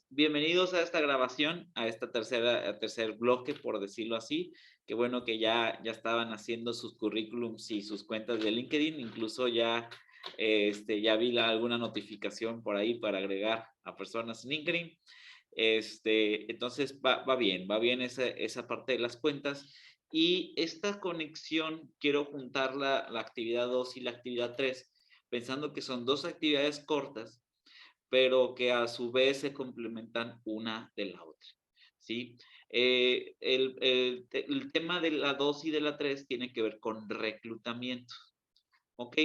Bienvenidos a esta grabación, a esta tercer bloque, por decirlo así. Qué bueno que ya estaban haciendo sus currículums y sus cuentas de LinkedIn. Incluso ya vi alguna notificación por ahí para agregar a personas en LinkedIn. Entonces va bien esa parte de las cuentas. Y esta conexión, quiero juntar la actividad 2 y la actividad 3, pensando que son dos actividades cortas, pero que a su vez se complementan una de la otra, ¿sí? El tema de la 2 y de la 3 tiene que ver con reclutamiento, ¿ok?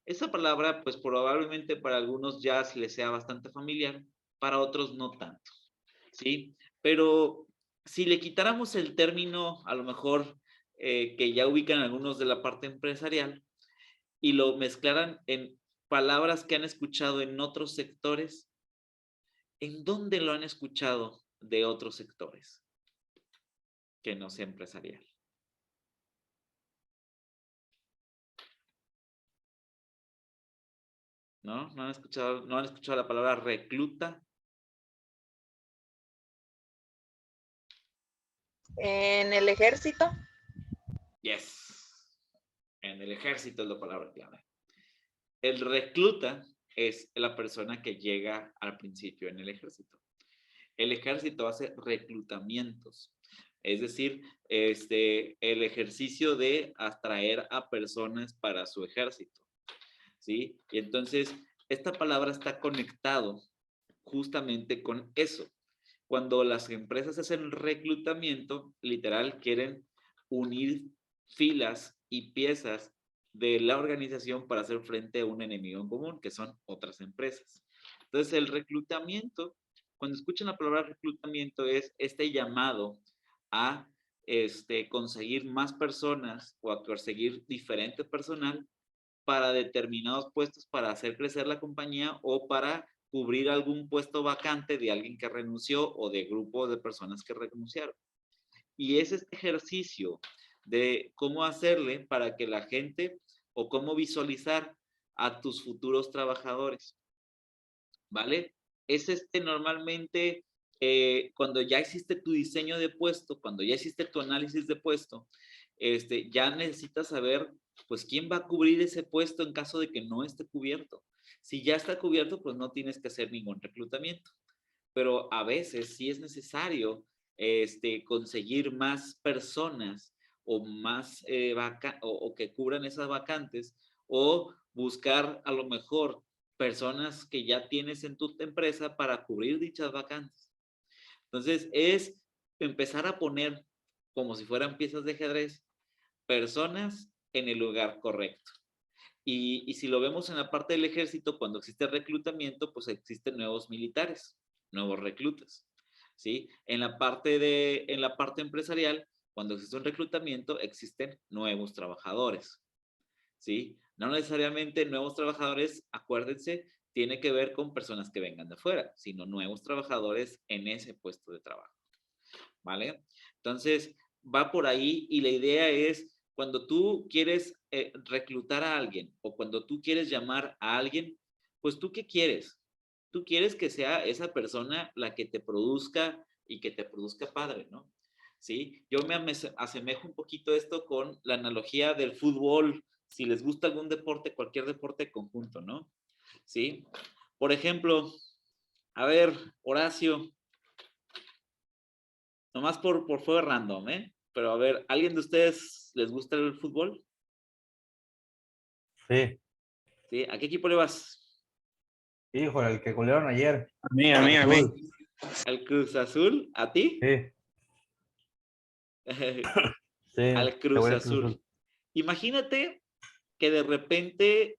Esa palabra, pues probablemente para algunos ya les sea bastante familiar, para otros no tanto, ¿sí? Pero si le quitáramos el término, a lo mejor que ya ubican algunos de la parte empresarial, y lo mezclaran en palabras que han escuchado en otros sectores, ¿en dónde lo han escuchado de otros sectores que no sea empresarial? ¿No? ¿No han escuchado la palabra recluta? En el ejército. Yes. En el ejército es la palabra clave. El recluta es la persona que llega al principio en el ejército. El ejército hace reclutamientos, es decir, el ejercicio de atraer a personas para su ejército, ¿sí? Y entonces, esta palabra está conectado justamente con eso. Cuando las empresas hacen reclutamiento, literal, quieren unir filas y piezas de la organización para hacer frente a un enemigo en común, que son otras empresas. Entonces, el reclutamiento, cuando escuchan la palabra reclutamiento, es este llamado a conseguir más personas o a conseguir diferente personal para determinados puestos, para hacer crecer la compañía o para cubrir algún puesto vacante de alguien que renunció o de grupos de personas que renunciaron. Y es este ejercicio de cómo hacerle para que la gente o cómo visualizar a tus futuros trabajadores, ¿vale? Es normalmente cuando ya hiciste tu diseño de puesto, cuando ya hiciste tu análisis de puesto, ya necesitas saber, pues, quién va a cubrir ese puesto en caso de que no esté cubierto. Si ya está cubierto, pues no tienes que hacer ningún reclutamiento. Pero a veces sí es necesario conseguir más personas o más o que cubran esas vacantes, o buscar a lo mejor personas que ya tienes en tu empresa para cubrir dichas vacantes. Entonces es empezar a poner, como si fueran piezas de ajedrez, personas en el lugar correcto. Y si lo vemos en la parte del ejército, cuando existe reclutamiento, pues existen nuevos militares, nuevos reclutas, ¿sí? En la parte empresarial, cuando existe un reclutamiento, existen nuevos trabajadores, ¿sí? No necesariamente nuevos trabajadores, acuérdense, tiene que ver con personas que vengan de afuera, sino nuevos trabajadores en ese puesto de trabajo, ¿vale? Entonces, va por ahí, y la idea es, cuando tú quieres reclutar a alguien o cuando tú quieres llamar a alguien, pues tú, ¿qué quieres? Tú quieres que sea esa persona la que te produzca y que te produzca padre, ¿no? ¿Sí? Yo me asemejo un poquito esto con la analogía del fútbol, si les gusta algún deporte, cualquier deporte conjunto, ¿no? ¿Sí? Por ejemplo, a ver, Horacio, nomás por fuego random, ¿eh? Pero a ver, ¿alguien de ustedes les gusta el fútbol? Sí. ¿Sí? ¿A qué equipo le vas? Híjole, el que golearon ayer. A mí. ¿Al Cruz Azul? ¿A ti? Sí. Sí. Al Cruz Azul. Imagínate que de repente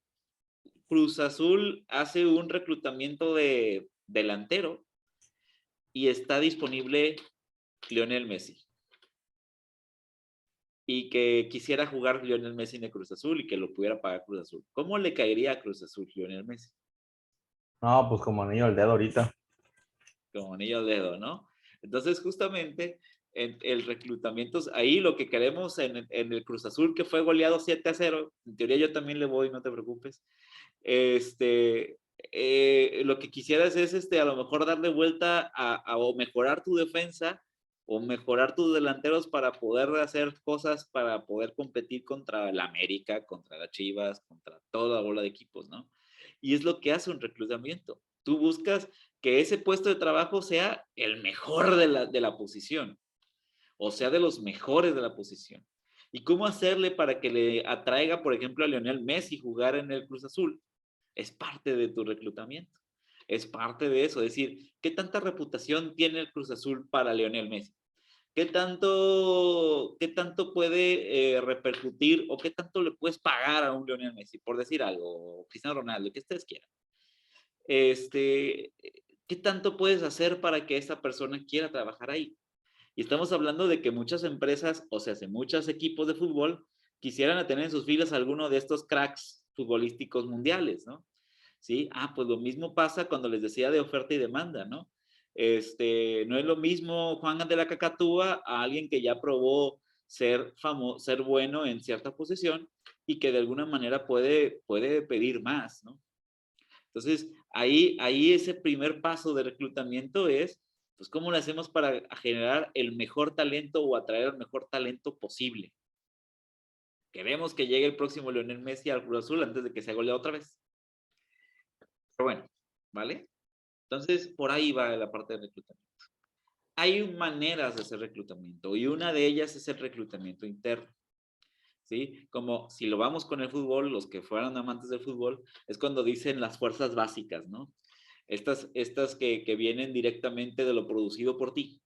Cruz Azul hace un reclutamiento de delantero y está disponible Lionel Messi. Y que quisiera jugar Lionel Messi en Cruz Azul y que lo pudiera pagar Cruz Azul. ¿Cómo le caería a Cruz Azul Lionel Messi? No, pues como anillo al dedo ahorita. Como anillo al dedo, ¿no? Entonces, justamente, en el reclutamiento, ahí lo que queremos en el Cruz Azul, que fue goleado 7-0, en teoría yo también le voy, no te preocupes, lo que quisieras es a lo mejor darle vuelta o mejorar tu defensa o mejorar tus delanteros para poder hacer cosas, para poder competir contra el América, contra las Chivas, contra toda la bola de equipos, ¿no? Y es lo que hace un reclutamiento. Tú buscas que ese puesto de trabajo sea el mejor de la posición, o sea, de los mejores de la posición. ¿Y cómo hacerle para que le atraiga, por ejemplo, a Lionel Messi jugar en el Cruz Azul? Es parte de tu reclutamiento. Es parte de eso. Es decir, ¿qué tanta reputación tiene el Cruz Azul para Lionel Messi? ¿Qué tanto puede repercutir o qué tanto le puedes pagar a un Lionel Messi? Por decir algo, Cristiano Ronaldo, que ustedes quieran. ¿Qué tanto puedes hacer para que esa persona quiera trabajar ahí? Y estamos hablando de que muchas empresas, o sea, muchos equipos de fútbol quisieran tener en sus filas alguno de estos cracks futbolísticos mundiales, ¿no? ¿Sí? Pues lo mismo pasa cuando les decía de oferta y demanda, ¿no? No es lo mismo Juan de la Cacatúa a alguien que ya probó ser famoso, ser bueno en cierta posición y que de alguna manera puede pedir más, ¿no? Entonces, ahí ese primer paso de reclutamiento es, pues, ¿cómo lo hacemos para generar el mejor talento o atraer el mejor talento posible? Queremos que llegue el próximo Lionel Messi al Cruz Azul antes de que se golee otra vez. Pero bueno, ¿vale? Entonces, por ahí va la parte de reclutamiento. Hay maneras de hacer reclutamiento y una de ellas es el reclutamiento interno. ¿Sí? Como si lo vamos con el fútbol, los que fueran amantes del fútbol, es cuando dicen las fuerzas básicas, ¿no? Estas que vienen directamente de lo producido por ti.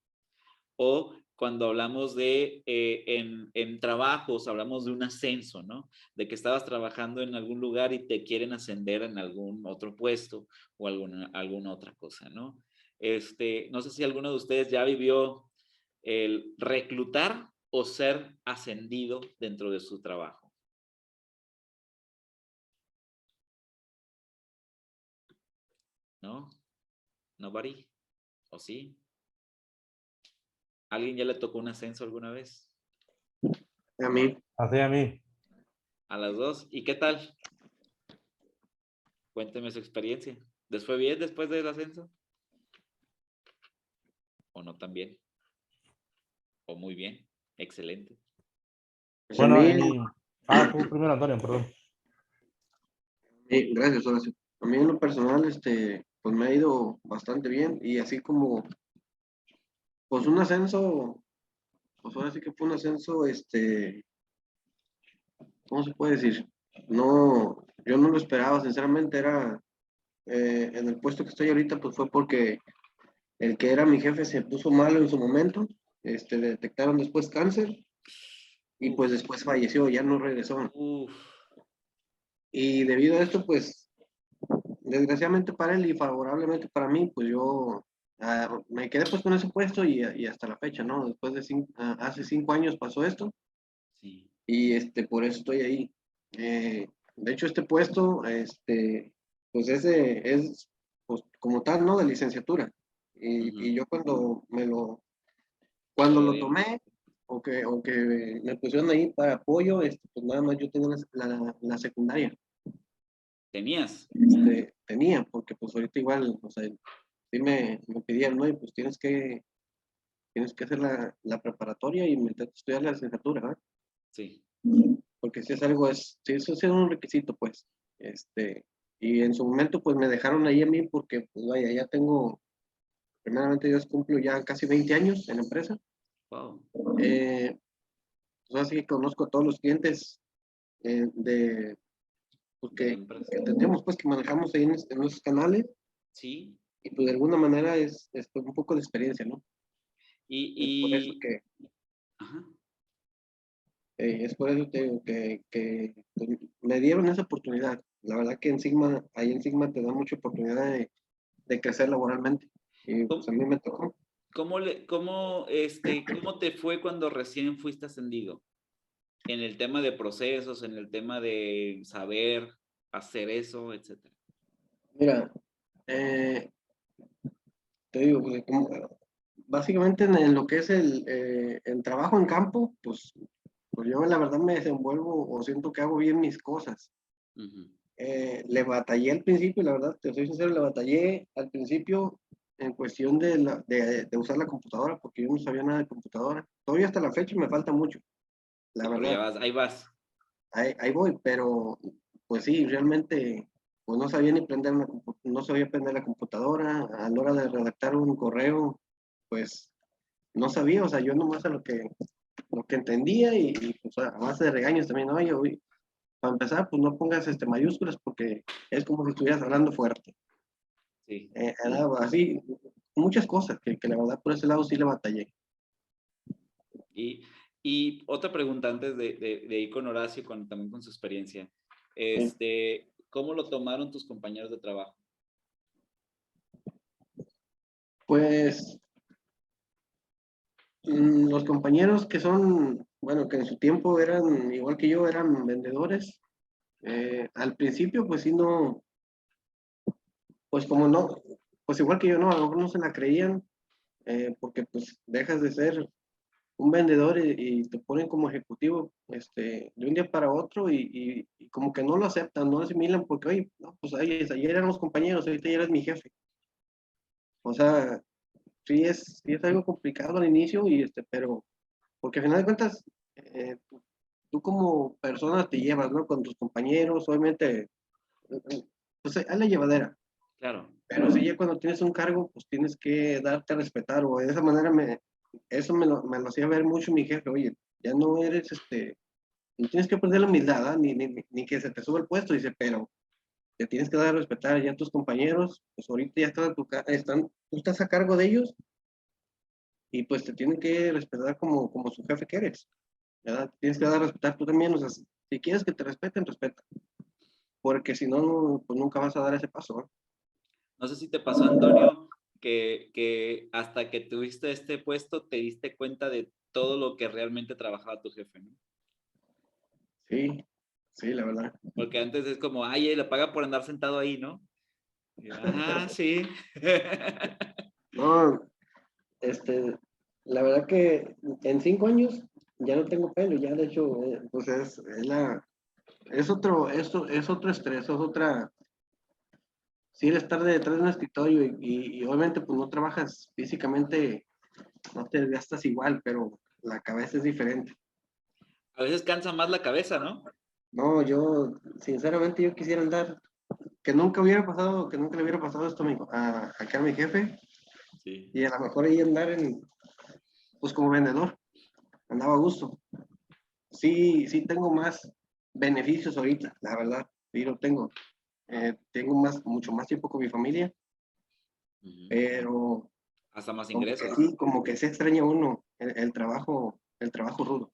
O cuando hablamos de, en trabajos, hablamos de un ascenso, ¿no? De que estabas trabajando en algún lugar y te quieren ascender en algún otro puesto o alguna otra cosa, ¿no? No sé si alguno de ustedes ya vivió el reclutar o ser ascendido dentro de su trabajo. ¿No? ¿Nobody? ¿O sí? ¿Alguien ya le tocó un ascenso alguna vez? A mí. Así a mí. A las dos. ¿Y qué tal? Cuénteme su experiencia. ¿Les fue bien después del ascenso? ¿O no tan bien? ¿O muy bien? Excelente. Pues Bueno, a mí, tú primero, Antonio, perdón. gracias, Horacio. A mí en lo personal, pues me ha ido bastante bien y así como, pues un ascenso, pues ahora sí que fue un ascenso, ¿cómo se puede decir? No, yo no lo esperaba, sinceramente, en el puesto que estoy ahorita, pues fue porque el que era mi jefe se puso malo en su momento, le detectaron después cáncer y pues después falleció, ya no regresó. Uf. Y debido a esto, pues, desgraciadamente para él y favorablemente para mí, pues yo me quedé pues con ese puesto y hasta la fecha, ¿no? Después de hace 5 años pasó esto Sí. y por eso estoy ahí. De hecho, este puesto, pues es pues, como tal, ¿no? De licenciatura. Y yo cuando lo tomé o que me pusieron ahí para apoyo, pues nada más yo tenía la secundaria. ¿Tenías? Tenía, porque pues ahorita igual, o sea, sí me pidieron, ¿no? Y pues tienes que hacer la preparatoria y meterte a estudiar la licenciatura, ¿verdad? Sí. Porque si es algo, sí, eso es un requisito, pues. Y en su momento, pues me dejaron ahí a mí porque, pues vaya, ya tengo, primeramente Dios cumplo ya casi 20 años en la empresa. Wow. Pues así que conozco a todos los clientes pues, De la que empresa. tenemos, pues que manejamos ahí en nuestros canales. Sí. Y pues de alguna manera es un poco de experiencia, ¿no? Es por eso que, Ajá. es por eso te digo que pues, me dieron esa oportunidad. La verdad que ahí en Sigma te da mucha oportunidad de crecer laboralmente. Y pues a mí me tocó. ¿Cómo te fue cuando recién fuiste ascendido? En el tema de procesos, en el tema de saber hacer eso, etcétera. Mira, te digo, pues, básicamente en lo que es el trabajo en campo, pues yo la verdad me desenvuelvo o siento que hago bien mis cosas. Uh-huh. Le batallé al principio, la verdad, te soy sincero, le batallé al principio en cuestión de usar la computadora, porque yo no sabía nada de computadora. Todavía hasta la fecha me falta mucho, la Sí, pero ya verdad. vas, ahí vas. Ahí voy, pero pues sí, realmente pues no sabía ni prender no sabía prender la computadora. A la hora de redactar un correo, pues no sabía, o sea, yo nomás a lo que entendía y pues a base de regaños también, oye, para empezar, pues no pongas mayúsculas porque es como si estuvieras hablando fuerte. Sí. Era así, muchas cosas que la verdad por ese lado sí le batallé. Y, y otra pregunta antes de ir con Horacio, también con su experiencia. Sí. ¿Cómo lo tomaron tus compañeros de trabajo? Pues los compañeros que son, bueno, que en su tiempo eran igual que yo, eran vendedores. Al principio, pues sí, no, pues como no, pues igual que yo, no, a lo mejor no se la creían, porque pues dejas de ser un vendedor y te ponen como ejecutivo, de un día para otro y como que no lo aceptan, no lo asimilan porque, oye, no, pues ayer éramos compañeros, ahorita ya eres mi jefe. O sea, sí es algo complicado al inicio pero, porque al final de cuentas, tú como persona te llevas, ¿no? Con tus compañeros, obviamente, pues hay la llevadera. Claro. Pero sí, ya cuando tienes un cargo, pues tienes que darte a respetar, o de esa manera eso me lo hacía ver mucho mi jefe, oye, ya no eres, no tienes que perder la humildad, ¿ah? Ni que se te sube el puesto, dice, pero te tienes que dar a respetar ya a tus compañeros, pues ahorita ya tú estás a cargo de ellos, y pues te tienen que respetar como su jefe que eres, ¿verdad? Tienes que dar a respetar tú también, o sea, si quieres que te respeten, respeta, porque si no, pues nunca vas a dar ese paso, ¿no? No sé si te pasó, Antonio, que hasta que tuviste este puesto te diste cuenta de todo lo que realmente trabajaba tu jefe, ¿no? Sí, sí, la verdad. Porque antes es como, ay, le paga por andar sentado ahí, ¿no? Y, ajá, sí. No, Este, la verdad que en 5 años ya no tengo pelo, ya de hecho, pues es otro estrés, es otra, sí, el estar detrás de un escritorio y obviamente pues no trabajas físicamente, no te gastas igual, pero la cabeza es diferente. A veces cansa más la cabeza, ¿no? No, sinceramente, yo quisiera andar, que nunca hubiera pasado, que nunca le hubiera pasado esto acá a mi jefe, Sí. y a lo mejor ahí andar pues como vendedor, andaba a gusto. Sí tengo más beneficios ahorita, la verdad, sí lo tengo. Tengo mucho más tiempo con mi familia, Ujú. pero Hasta más ingresos. como que se extraña uno el trabajo rudo.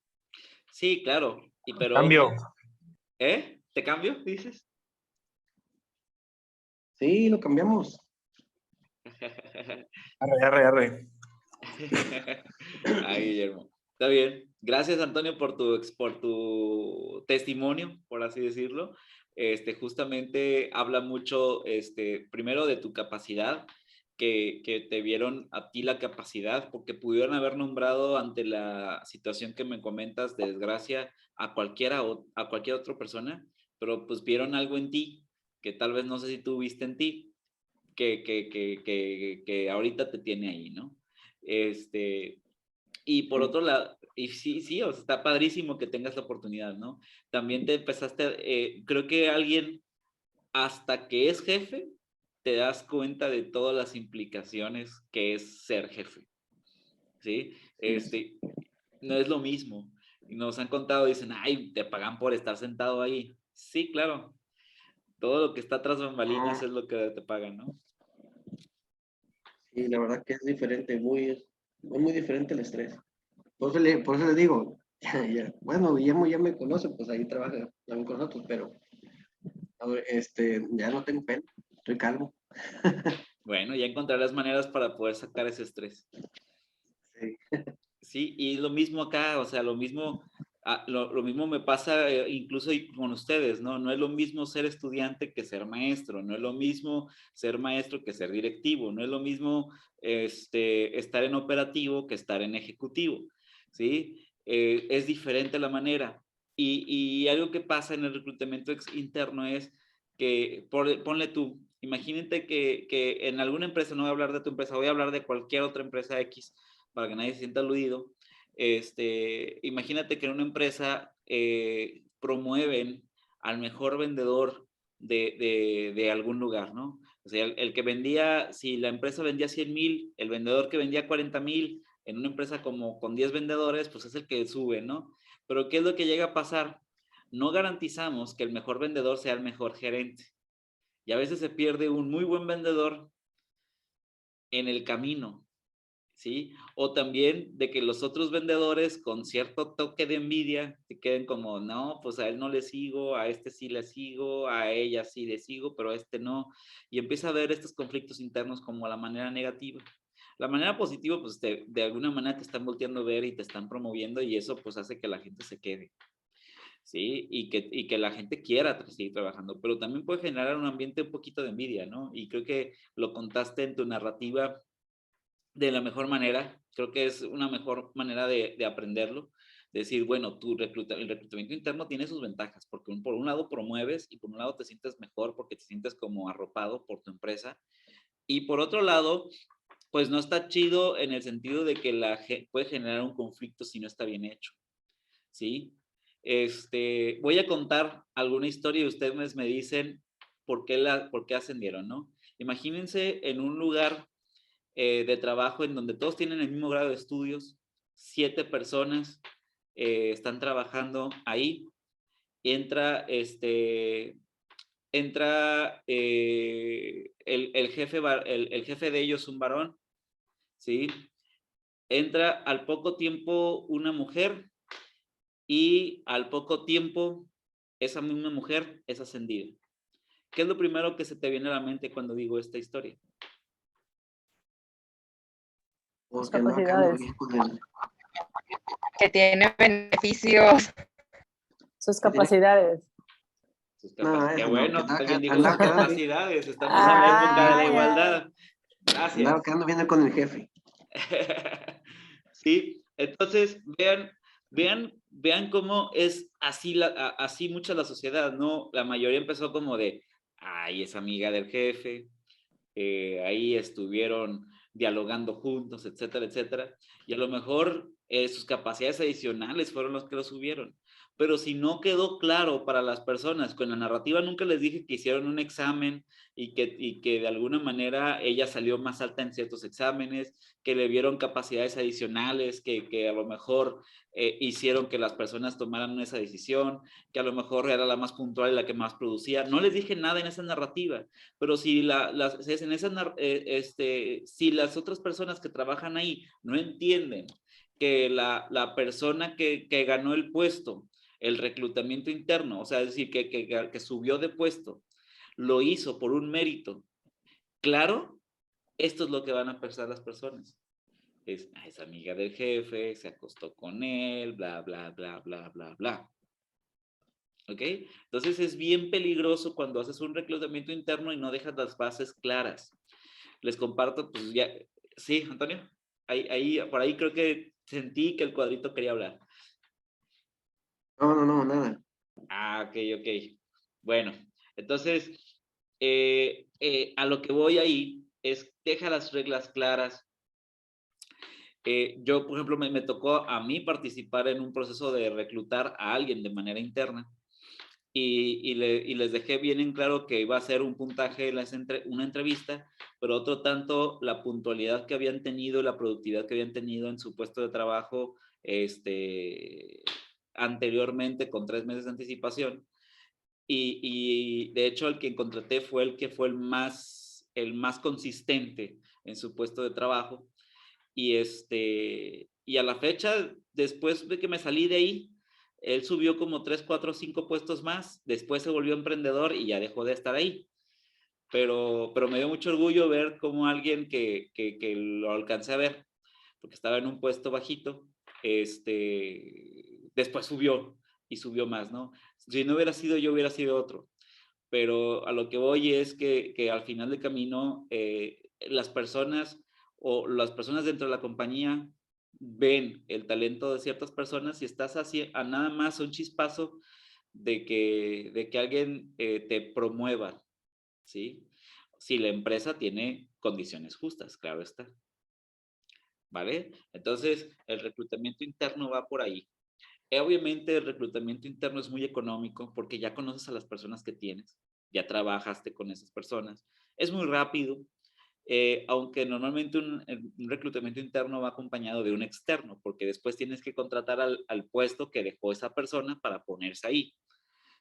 Sí, claro. Cambio. ¿Eh? ¿Te cambio? Dices. Sí, lo cambiamos. Arre, arre, arre. Ay, Guillermo. Está bien. Gracias, Antonio, por tu testimonio, por así decirlo. Justamente habla mucho, primero de tu capacidad, que te vieron a ti la capacidad, porque pudieron haber nombrado ante la situación que me comentas de desgracia a a cualquier otra persona, pero pues vieron algo en ti que tal vez no sé si tú viste en ti, que ahorita te tiene ahí, ¿no? Este, y por Sí, otro lado, y sí, sí, o sea, está padrísimo que tengas la oportunidad, ¿no? También te empezaste, creo que alguien, hasta que es jefe, te das cuenta de todas las implicaciones que es ser jefe, ¿sí? sí, sí. No es lo mismo. Nos han contado, dicen, ay, te pagan por estar sentado ahí. Sí, claro. Todo lo que está tras bambalinas No, es lo que te pagan, ¿no? sí, la verdad que es diferente, muy diferente el estrés. Por eso le digo, bueno, Guillermo ya me conoce, pues ahí trabaja también con nosotros, pero a ver, ya no tengo pelo, estoy calvo. Bueno, ya encontrarás maneras para poder sacar ese estrés. Sí, Sí, y lo mismo acá, o sea, lo mismo me pasa incluso con ustedes, ¿no? No es lo mismo ser estudiante que ser maestro, no es lo mismo ser maestro que ser directivo, no es lo mismo estar en operativo que estar en ejecutivo, ¿sí? Es diferente la manera. Y algo que pasa en el reclutamiento interno es ponle tú, imagínate que en alguna empresa, no voy a hablar de tu empresa, voy a hablar de cualquier otra empresa X, para que nadie se sienta aludido. Imagínate que en una empresa promueven al mejor vendedor de algún lugar, ¿no? O sea, el que vendía, si la empresa vendía 100,000, el vendedor que vendía 40,000 en una empresa como con 10 vendedores, pues es el que sube, ¿no? Pero ¿qué es lo que llega a pasar? No garantizamos que el mejor vendedor sea el mejor gerente. Y a veces se pierde un muy buen vendedor en el camino, ¿sí? O también de que los otros vendedores con cierto toque de envidia se queden como, no, pues a él no le sigo, a este sí le sigo, a ella sí le sigo, pero a este no. Y empieza a haber estos conflictos internos como la manera negativa. La manera positiva, pues de alguna manera te están volteando a ver y te están promoviendo y eso pues hace que la gente se quede. ¿Sí? Y que la gente quiera seguir trabajando, pero también puede generar un ambiente un poquito de envidia, ¿no? Y creo que lo contaste en tu narrativa de la mejor manera, creo que es una mejor manera de aprenderlo, decir, bueno, el reclutamiento interno tiene sus ventajas, porque por un lado promueves y por un lado te sientes mejor porque te sientes como arropado por tu empresa, y por otro lado, pues no está chido en el sentido de que puede generar un conflicto si no está bien hecho, ¿sí? Voy a contar alguna historia y ustedes me dicen por qué ascendieron, ¿no? Imagínense en un lugar de trabajo en donde todos tienen el mismo grado de estudios, 7 personas están trabajando ahí, entra el jefe de ellos, un varón, ¿sí? Entra al poco tiempo una mujer y al poco tiempo esa misma mujer es ascendida. ¿Qué es lo primero que se te viene a la mente cuando digo esta historia? Porque andaba quedando bien con el... Que tiene beneficios. Sus capacidades. No, Qué eso no, bueno, que alguien dijo sus andaba quedando bien. capacidades, estamos en la época de la igualdad. Andaba Gracias. quedando bien con el jefe. Sí, entonces vean cómo es así mucha la sociedad, ¿no? La mayoría empezó como de, ay, es amiga del jefe, ahí estuvieron dialogando juntos, etcétera, etcétera, y a lo mejor sus capacidades adicionales fueron los que lo subieron. Pero si no quedó claro para las personas, con la narrativa nunca les dije que hicieron un examen y que de alguna manera ella salió más alta en ciertos exámenes, que le vieron capacidades adicionales, que a lo mejor hicieron que las personas tomaran esa decisión, que a lo mejor era la más puntual y la que más producía. No les dije nada en esa narrativa, pero si si las otras personas que trabajan ahí no entienden que la persona que ganó el puesto, el reclutamiento interno, o sea, es decir, que subió de puesto, lo hizo por un mérito, claro, esto es lo que van a pensar las personas. Es amiga del jefe, se acostó con él, bla, bla, bla, bla, bla, bla. ¿Ok? Entonces es bien peligroso cuando haces un reclutamiento interno y no dejas las bases claras. Les comparto, pues ya, sí, Antonio, por ahí creo que sentí que el cuadrito quería hablar. No, nada. Ok. Bueno, entonces, a lo que voy ahí es, deja las reglas claras. Yo, por ejemplo, me tocó a mí participar en un proceso de reclutar a alguien de manera interna y les dejé bien en claro que iba a ser un puntaje, una entrevista, pero otro tanto la puntualidad que habían tenido, la productividad que habían tenido en su puesto de trabajo anteriormente con 3 meses de anticipación. Y de hecho el que contraté fue el que fue el más consistente en su puesto de trabajo. Y a la fecha, después de que me salí de ahí, él subió como 3, 4, 5 puestos más, después se volvió emprendedor y ya dejó de estar ahí. Pero me dio mucho orgullo ver cómo alguien que lo alcancé a ver, porque estaba en un puesto bajito, después subió y subió más, ¿no? Si no hubiera sido yo, hubiera sido otro. Pero a lo que voy es que al final del camino, las personas o las personas dentro de la compañía ven el talento de ciertas personas y estás así a nada más un chispazo de que alguien te promueva, ¿sí? Si la empresa tiene condiciones justas, claro está. ¿Vale? Entonces, el reclutamiento interno va por ahí. Obviamente, el reclutamiento interno es muy económico porque ya conoces a las personas que tienes, ya trabajaste con esas personas. Es muy rápido, aunque normalmente un reclutamiento interno va acompañado de un externo, porque después tienes que contratar al puesto que dejó esa persona para ponerse ahí,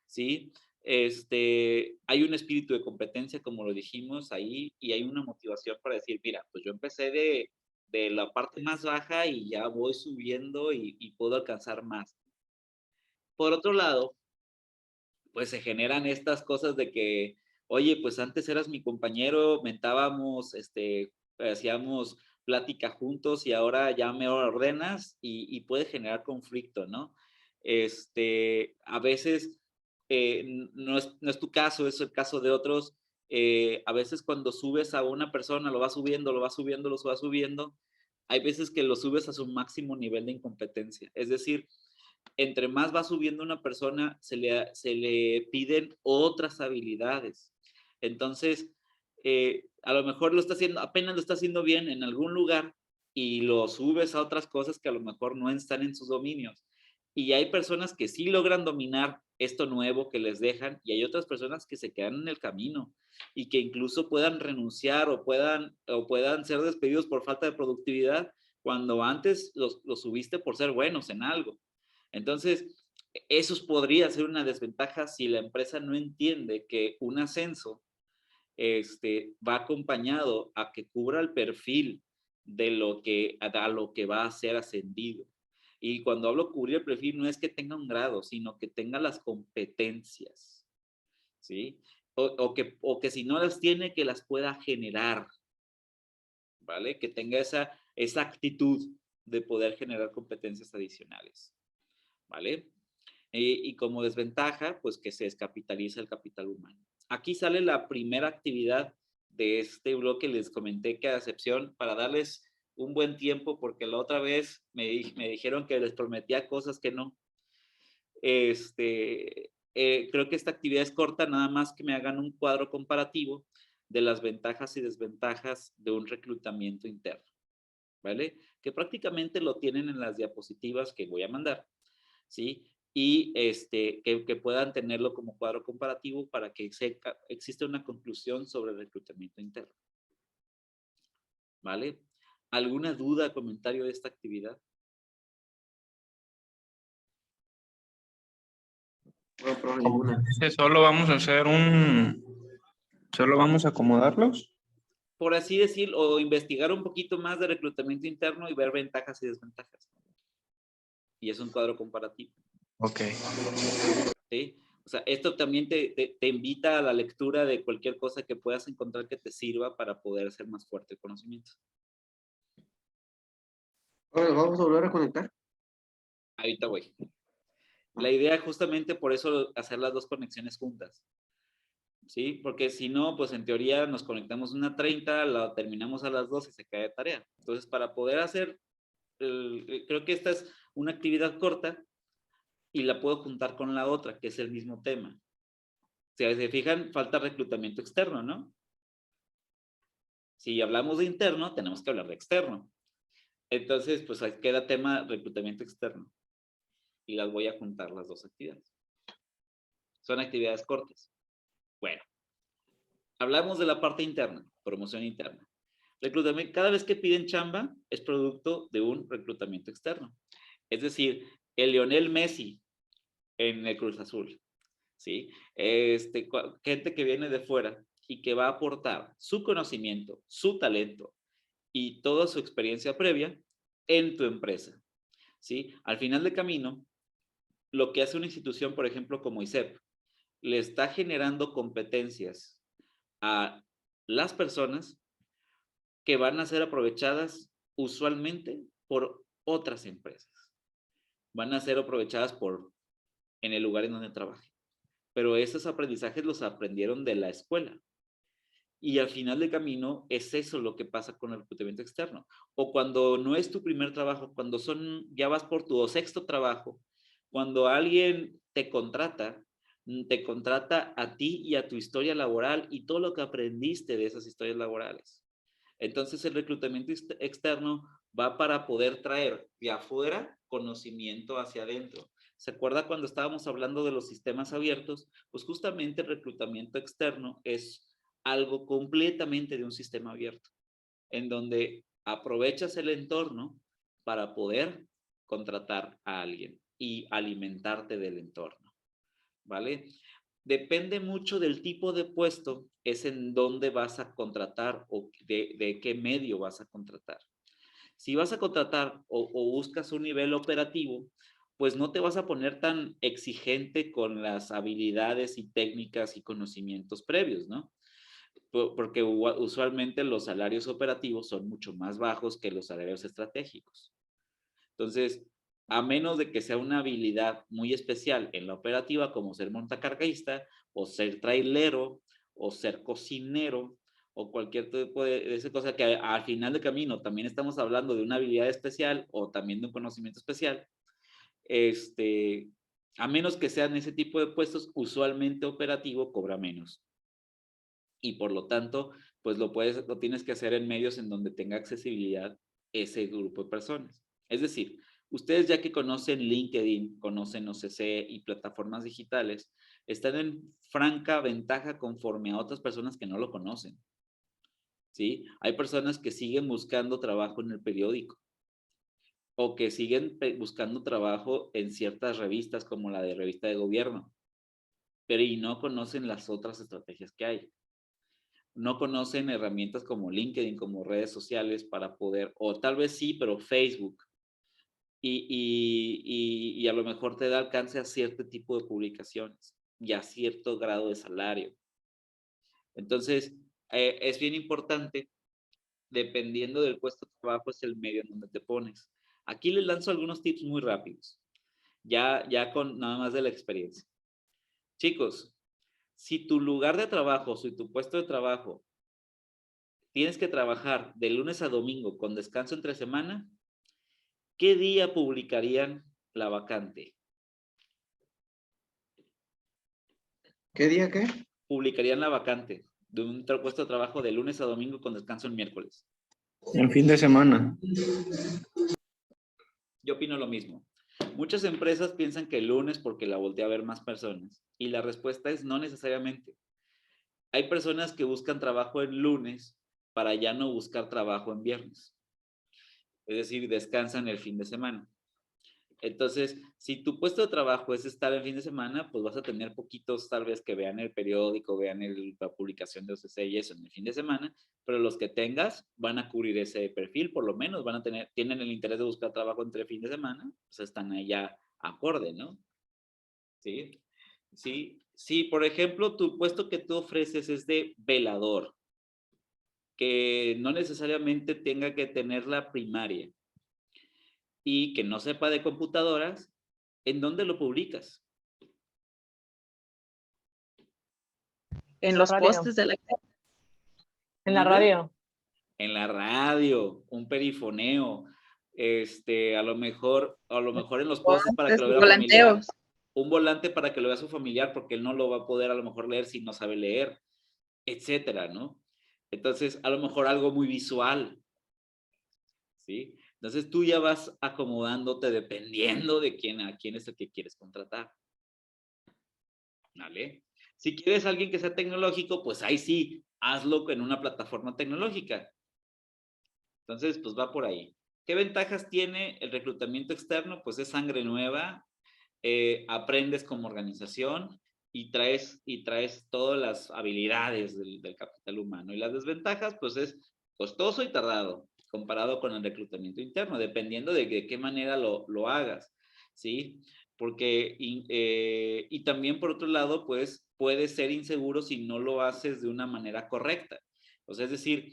¿sí? Hay un espíritu de competencia, como lo dijimos ahí, y hay una motivación para decir, mira, pues yo empecé de la parte más baja y ya voy subiendo y puedo alcanzar más. Por otro lado, pues se generan estas cosas de que, oye, pues antes eras mi compañero, mentábamos, hacíamos plática juntos y ahora ya me ordenas y puede generar conflicto, ¿no? A veces, no es tu caso, es el caso de otros. A veces cuando subes a una persona, lo vas subiendo, lo vas subiendo, lo vas subiendo, hay veces que lo subes a su máximo nivel de incompetencia. Es decir, entre más va subiendo una persona, se le piden otras habilidades. Entonces, a lo mejor lo está haciendo, apenas lo está haciendo bien en algún lugar y lo subes a otras cosas que a lo mejor no están en sus dominios. Y hay personas que sí logran dominar esto nuevo que les dejan y hay otras personas que se quedan en el camino y que incluso puedan renunciar o puedan ser despedidos por falta de productividad cuando antes los subiste por ser buenos en algo. Entonces, eso podría ser una desventaja si la empresa no entiende que un ascenso va acompañado a que cubra el perfil de a lo que va a ser ascendido. Y cuando hablo cubrir el perfil, no es que tenga un grado, sino que tenga las competencias, ¿sí? O que si no las tiene, que las pueda generar, ¿vale? Que tenga esa actitud de poder generar competencias adicionales, ¿vale? Y como desventaja, pues que se descapitaliza el capital humano. Aquí sale la primera actividad de este bloque, les comenté que a excepción, para darles un buen tiempo, porque la otra vez me dijeron que les prometía cosas que no. Creo que esta actividad es corta, nada más que me hagan un cuadro comparativo de las ventajas y desventajas de un reclutamiento interno, ¿vale? Que prácticamente lo tienen en las diapositivas que voy a mandar, ¿sí? Y que puedan tenerlo como cuadro comparativo para que exista una conclusión sobre el reclutamiento interno. ¿Vale? ¿Alguna duda, comentario de esta actividad? No, pero Como ninguna. dice, solo vamos a hacer solo vamos a acomodarlos. Por así decirlo, o investigar un poquito más de reclutamiento interno y ver ventajas y desventajas. Y es un cuadro comparativo. Ok. ¿Sí? O sea, esto también te invita a la lectura de cualquier cosa que puedas encontrar que te sirva para poder hacer más fuerte el conocimiento. Bueno, vamos a volver a conectar. Ahorita voy. La idea es justamente por eso hacer las dos conexiones juntas. ¿Sí? Porque si no, pues en teoría nos conectamos una 30, la terminamos a las 2 y se cae de tarea. Entonces, para poder hacer, creo que esta es una actividad corta y la puedo juntar con la otra, que es el mismo tema. Si se fijan, falta reclutamiento externo, ¿no? Si hablamos de interno, tenemos que hablar de externo. Entonces, pues ahí queda tema reclutamiento externo. Y las voy a juntar las dos actividades. Son actividades cortas. Bueno, hablamos de la parte interna, promoción interna. Reclutamiento, cada vez que piden chamba, es producto de un reclutamiento externo. Es decir, el Lionel Messi en el Cruz Azul, ¿sí? Gente que viene de fuera y que va a aportar su conocimiento, su talento y toda su experiencia previa en tu empresa, ¿sí? Al final de camino, lo que hace una institución, por ejemplo, como ISEP, le está generando competencias a las personas que van a ser aprovechadas usualmente por otras empresas. Van a ser aprovechadas en el lugar en donde trabajen. Pero esos aprendizajes los aprendieron de la escuela. Y al final del camino es eso lo que pasa con el reclutamiento externo. O cuando no es tu primer trabajo, cuando ya vas por tu sexto trabajo, cuando alguien te contrata a ti y a tu historia laboral y todo lo que aprendiste de esas historias laborales. Entonces el reclutamiento externo va para poder traer de afuera conocimiento hacia adentro. ¿Se acuerda cuando estábamos hablando de los sistemas abiertos? Pues justamente el reclutamiento externo es algo completamente de un sistema abierto, en donde aprovechas el entorno para poder contratar a alguien y alimentarte del entorno, ¿vale? Depende mucho del tipo de puesto, es en dónde vas a contratar o de qué medio vas a contratar. Si vas a contratar o buscas un nivel operativo, pues no te vas a poner tan exigente con las habilidades y técnicas y conocimientos previos, ¿no? Porque usualmente los salarios operativos son mucho más bajos que los salarios estratégicos. Entonces, a menos de que sea una habilidad muy especial en la operativa, como ser montacarguista, o ser trailero, o ser cocinero, o cualquier tipo de esa cosa que al final del camino también estamos hablando de una habilidad especial o también de un conocimiento especial, a menos que sean ese tipo de puestos, usualmente operativo cobra menos. Y por lo tanto, pues lo tienes que hacer en medios en donde tenga accesibilidad ese grupo de personas. Es decir, ustedes ya que conocen LinkedIn, conocen OCC y plataformas digitales, están en franca ventaja conforme a otras personas que no lo conocen. ¿Sí? Hay personas que siguen buscando trabajo en el periódico o que siguen buscando trabajo en ciertas revistas como la de revista de gobierno, pero y no conocen las otras estrategias que hay. No conocen herramientas como LinkedIn, como redes sociales para poder, o tal vez sí, pero Facebook. Y a lo mejor te da alcance a cierto tipo de publicaciones y a cierto grado de salario. Entonces, es bien importante, dependiendo del puesto de trabajo, es el medio en donde te pones. Aquí les lanzo algunos tips muy rápidos, ya con nada más de la experiencia. Chicos, si tu lugar de trabajo, si tu puesto de trabajo, tienes que trabajar de lunes a domingo con descanso entre semana, ¿qué día publicarían la vacante? ¿Qué día qué? Publicarían la vacante de un puesto de trabajo de lunes a domingo con descanso el miércoles. En fin de semana. Yo opino lo mismo. Muchas empresas piensan que el lunes porque la voltea a ver más personas y la respuesta es no necesariamente. Hay personas que buscan trabajo el lunes para ya no buscar trabajo en viernes. Es decir, descansan el fin de semana. Entonces, si tu puesto de trabajo es estar el fin de semana, pues vas a tener poquitos tal vez que vean el periódico, vean la publicación de OCC y eso en el fin de semana, pero los que tengas van a cubrir ese perfil, por lo menos tienen el interés de buscar trabajo entre fin de semana, pues están ahí ya acorde, ¿no? Sí, sí, sí, por ejemplo, tu puesto que tú ofreces es de velador, que no necesariamente tenga que tener la primaria y que no sepa de computadoras, ¿en dónde lo publicas? En La los radio. postes de la... En la ¿Mande? radio. En la radio, un perifoneo, a lo mejor en los postes para que lo vea familiar, Volanteos. un volante para que lo vea su familiar porque él no lo va a poder a lo mejor leer si no sabe leer, etcétera, ¿no? Entonces, a lo mejor algo muy visual, ¿sí? Entonces tú ya vas acomodándote dependiendo de a quién es el que quieres contratar, ¿vale? Si quieres alguien que sea tecnológico, pues ahí sí, hazlo en una plataforma tecnológica. Entonces, pues va por ahí. ¿Qué ventajas tiene el reclutamiento externo? Pues es sangre nueva, aprendes como organización y traes todas las habilidades del capital humano. Y las desventajas, pues es costoso y tardado comparado con el reclutamiento interno, dependiendo de qué manera lo hagas, ¿sí? Porque, y también por otro lado, pues puede ser inseguro si no lo haces de una manera correcta. O sea, es decir,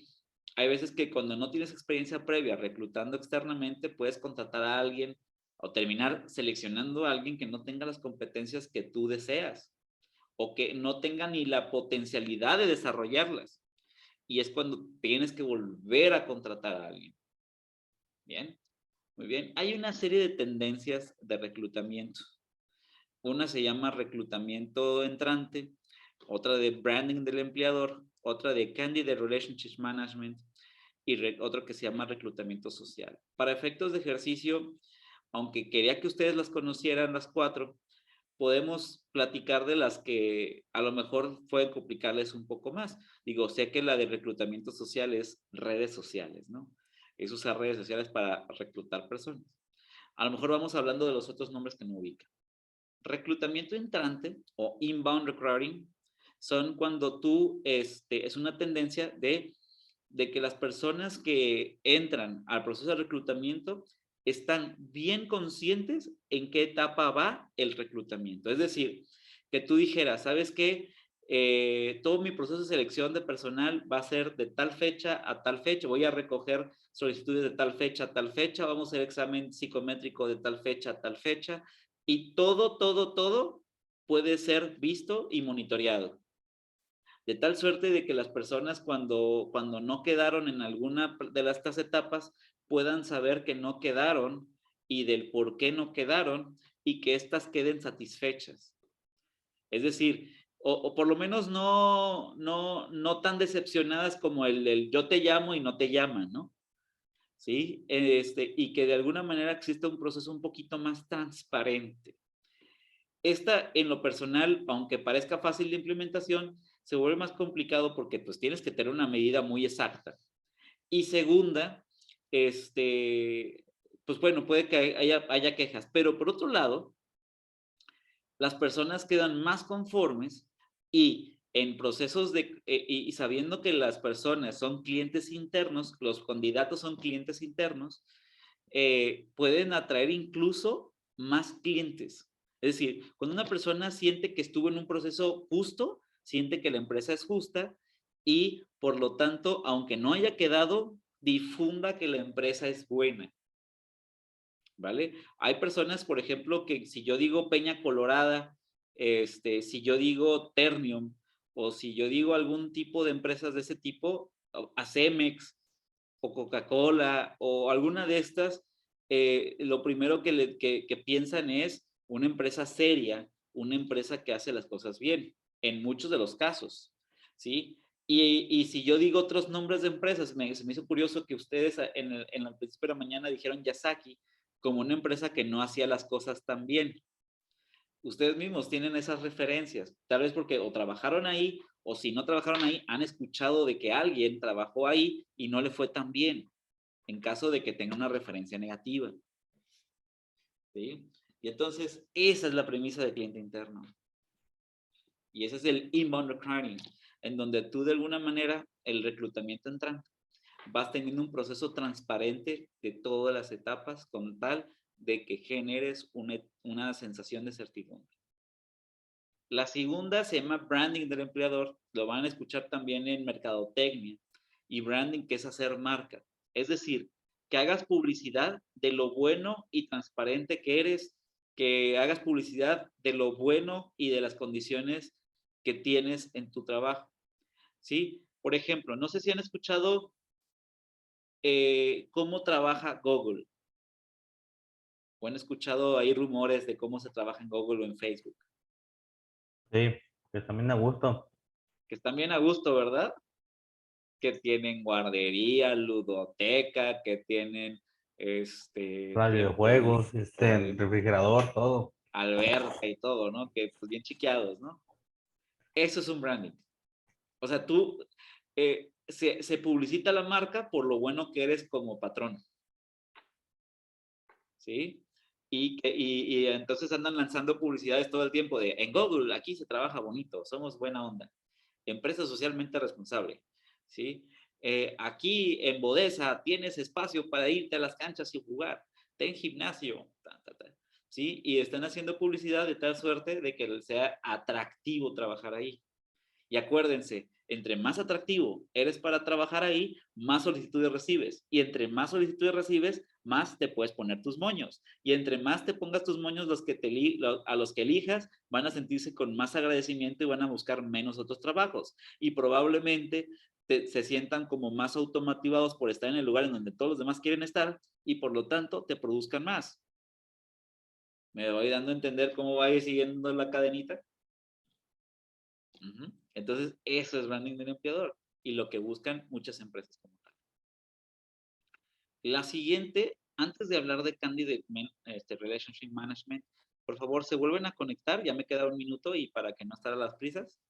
hay veces que cuando no tienes experiencia previa reclutando externamente, puedes contratar a alguien o terminar seleccionando a alguien que no tenga las competencias que tú deseas o que no tenga ni la potencialidad de desarrollarlas. Y es cuando tienes que volver a contratar a alguien. Bien, muy bien. Hay una serie de tendencias de reclutamiento. Una se llama reclutamiento entrante, otra de branding del empleador, otra de candidate relationship management y otro que se llama reclutamiento social. Para efectos de ejercicio, aunque quería que ustedes las conocieran las 4, podemos platicar de las que a lo mejor pueden complicarles un poco más. Digo, sé que la de reclutamiento social es redes sociales, ¿no? Es usar redes sociales para reclutar personas. A lo mejor vamos hablando de los otros nombres que no ubican. Reclutamiento entrante o inbound recruiting son cuando tú, es una tendencia de que las personas que entran al proceso de reclutamiento están bien conscientes en qué etapa va el reclutamiento. Es decir, que tú dijeras, ¿sabes qué? Todo mi proceso de selección de personal va a ser de tal fecha a tal fecha. Voy a recoger solicitudes de tal fecha a tal fecha. Vamos a hacer examen psicométrico de tal fecha a tal fecha. Y todo puede ser visto y monitoreado. De tal suerte de que las personas cuando no quedaron en alguna de estas etapas puedan saber que no quedaron y del por qué no quedaron y que éstas queden satisfechas. Es decir, o por lo menos no tan decepcionadas como el yo te llamo y no te llaman, ¿no? ¿Sí? Y que de alguna manera exista un proceso un poquito más transparente. Esta, en lo personal, aunque parezca fácil de implementación, se vuelve más complicado porque pues tienes que tener una medida muy exacta. Y segunda, pues bueno, puede que haya quejas, pero por otro lado, las personas quedan más conformes y en procesos y sabiendo que las personas son clientes internos, los candidatos son clientes internos, pueden atraer incluso más clientes. Es decir, cuando una persona siente que estuvo en un proceso justo, siente que la empresa es justa y por lo tanto, aunque no haya quedado, difunda que la empresa es buena. ¿Vale? Hay personas, por ejemplo, que si yo digo Peña Colorada, si yo digo Ternium, o si yo digo algún tipo de empresas de ese tipo, a Cemex, o Coca-Cola, o alguna de estas, lo primero que piensan es una empresa seria, una empresa que hace las cosas bien, en muchos de los casos, ¿sí? Y si yo digo otros nombres de empresas, se me hizo curioso que ustedes en el principio de la mañana dijeron Yasaki como una empresa que no hacía las cosas tan bien. Ustedes mismos tienen esas referencias, tal vez porque o trabajaron ahí, o si no trabajaron ahí, han escuchado de que alguien trabajó ahí y no le fue tan bien, en caso de que tenga una referencia negativa. ¿Sí? Y entonces, esa es la premisa de cliente interno. Y ese es el inbound recruiting, en donde tú de alguna manera, el reclutamiento entrante, vas teniendo un proceso transparente de todas las etapas con tal de que generes una sensación de certidumbre. La segunda se llama branding del empleador, lo van a escuchar también en mercadotecnia, y branding que es hacer marca. Es decir, que hagas publicidad de lo bueno y transparente que eres, que hagas publicidad de lo bueno y de las condiciones que tienes en tu trabajo. ¿Sí? Por ejemplo, no sé si han escuchado cómo trabaja Google. O han escuchado ahí rumores de cómo se trabaja en Google o en Facebook. Sí, que también a gusto. Que están bien a gusto, ¿verdad? Que tienen guardería, ludoteca, que tienen Radiojuegos, refrigerador, todo. alberca y todo, ¿no? Que pues bien chiqueados, ¿no? Eso es un branding. O sea, tú se publicita la marca por lo bueno que eres como patrón. ¿Sí? Y entonces andan lanzando publicidades todo el tiempo de en Google, aquí se trabaja bonito, somos buena onda. Empresa socialmente responsable. ¿Sí? Aquí en Bodesa tienes espacio para irte a las canchas y jugar. Ten gimnasio. ¿Sí? Y están haciendo publicidad de tal suerte de que sea atractivo trabajar ahí. Y acuérdense, entre más atractivo eres para trabajar ahí, más solicitudes recibes. Y entre más solicitudes recibes, más te puedes poner tus moños. Y entre más te pongas tus moños, a los que elijas, van a sentirse con más agradecimiento y van a buscar menos otros trabajos. Y probablemente se sientan como más automatizados por estar en el lugar en donde todos los demás quieren estar y por lo tanto te produzcan más. ¿Me voy dando a entender cómo va a ir siguiendo la cadenita? Ujú. Entonces, eso es branding del empleador y lo que buscan muchas empresas como tal. La siguiente, antes de hablar de Candidate Relationship Management, por favor, se vuelven a conectar. Ya me queda un minuto y para que no estar a las prisas.